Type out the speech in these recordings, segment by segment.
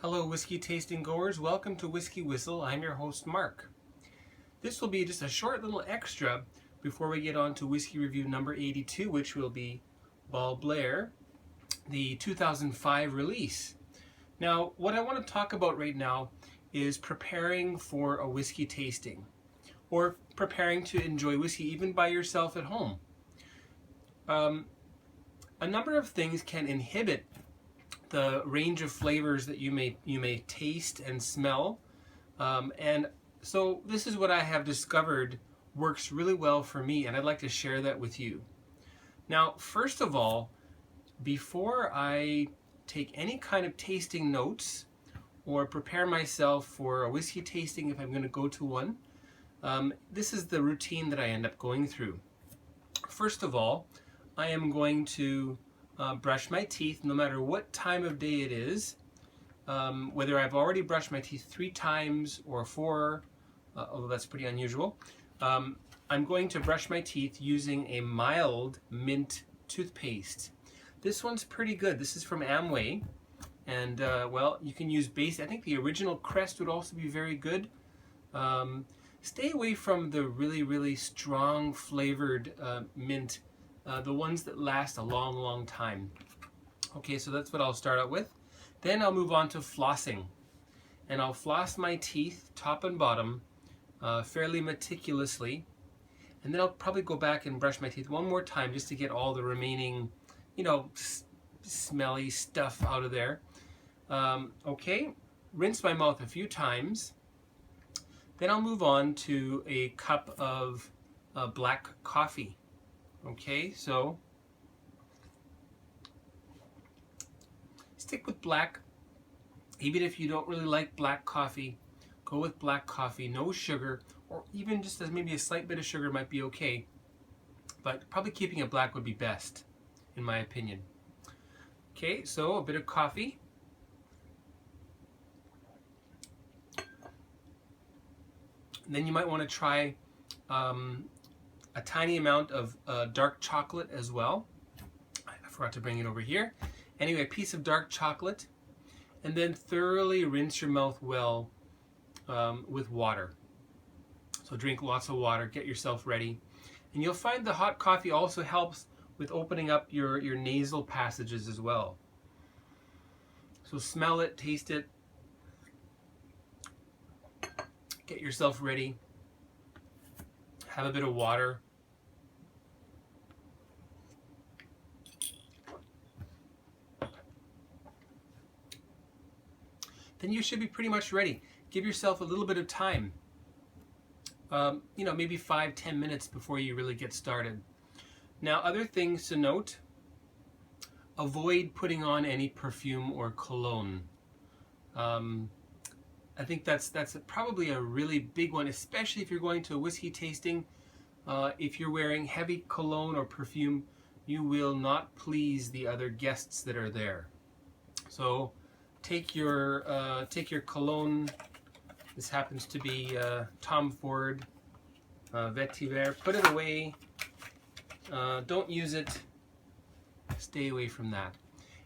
Hello whiskey tasting goers, welcome to Whiskey Whistle. I'm your host Mark. This will be just a short little extra before we get on to whiskey review number 82, which will be Ball Blair, the 2005 release. Now what I want to talk about right now is preparing for a whiskey tasting or preparing to enjoy whiskey even by yourself at home. A number of things can inhibit the range of flavors that you may taste and smell, and so this is what I have discovered works really well for me, and I'd like to share that with you. Now, first of all, before I take any kind of tasting notes or prepare myself for a whiskey tasting if I'm going to go to one, this is the routine that I end up going through. First of all, I am going to brush my teeth no matter what time of day it is, whether I've already brushed my teeth 3 times or 4, although that's pretty unusual. I'm going to brush my teeth using a mild mint toothpaste. This one's pretty good. This is from Amway, and well, you can use base. I think the original Crest would also be very good. Stay away from the really strong flavored mint, the ones that last a long time. Okay, so that's what I'll start out with. Then I'll move on to flossing, and I'll floss my teeth top and bottom fairly meticulously, and then I'll probably go back and brush my teeth one more time just to get all the remaining, smelly stuff out of there. Okay, rinse my mouth a few times. Then I'll move on to a cup of black coffee. Okay, so stick with black. Even if you don't really like black coffee, go with black coffee, no sugar, or even just as maybe a slight bit of sugar might be okay. But probably keeping it black would be best, in my opinion. Okay, so a bit of coffee. And then you might want to try a tiny amount of dark chocolate as well. I forgot to bring it over here. Anyway, a piece of dark chocolate, and then thoroughly rinse your mouth well with water. So drink lots of water, get yourself ready. And you'll find the hot coffee also helps with opening up your nasal passages as well. So smell it, taste it, get yourself ready, have a bit of water. Then you should be pretty much ready. Give yourself a little bit of time, maybe 5-10 minutes before you really get started. Now, other things to note: avoid putting on any perfume or cologne. I think that's probably a really big one, especially if you're going to a whiskey tasting. If you're wearing heavy cologne or perfume, you will not please the other guests that are there. So take your cologne. This happens to be Tom Ford Vetiver. Put it away. Don't use it. Stay away from that.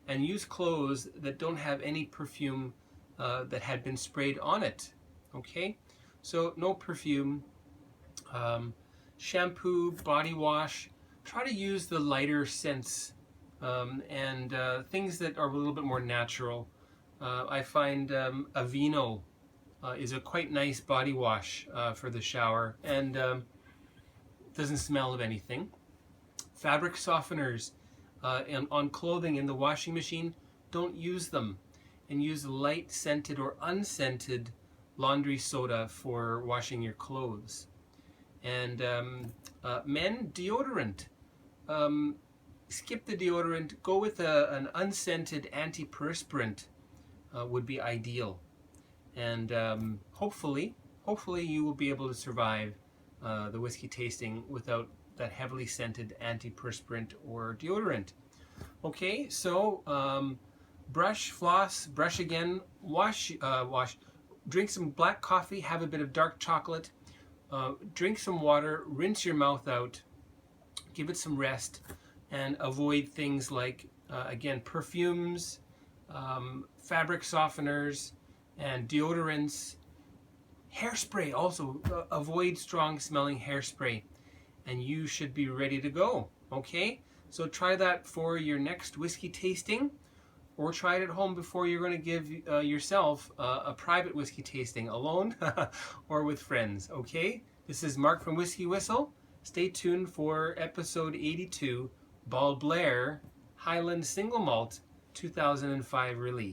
And use clothes that don't have any perfume that had been sprayed on it. Okay? So no perfume. Shampoo, body wash. Try to use the lighter scents and things that are a little bit more natural. I find Aveeno is a quite nice body wash for the shower, and doesn't smell of anything. Fabric softeners on clothing in the washing machine, don't use them, and use light scented or unscented laundry soda for washing your clothes. And men, deodorant. Skip the deodorant, go with an unscented antiperspirant. Would be ideal, and hopefully you will be able to survive the whiskey tasting without that heavily scented antiperspirant or deodorant. Okay, so brush, floss, brush again, wash, drink some black coffee, have a bit of dark chocolate, drink some water, rinse your mouth out, give it some rest, and avoid things like again, perfumes, fabric softeners, and deodorants. Hairspray also, avoid strong smelling hairspray, and you should be ready to go. Okay, so try that for your next whiskey tasting, or try it at home before you're going to give yourself a private whiskey tasting alone or with friends. Okay, this is Mark from Whiskey Whistle. Stay tuned for episode 82, Bald Blair Highland Single Malt 2005 release.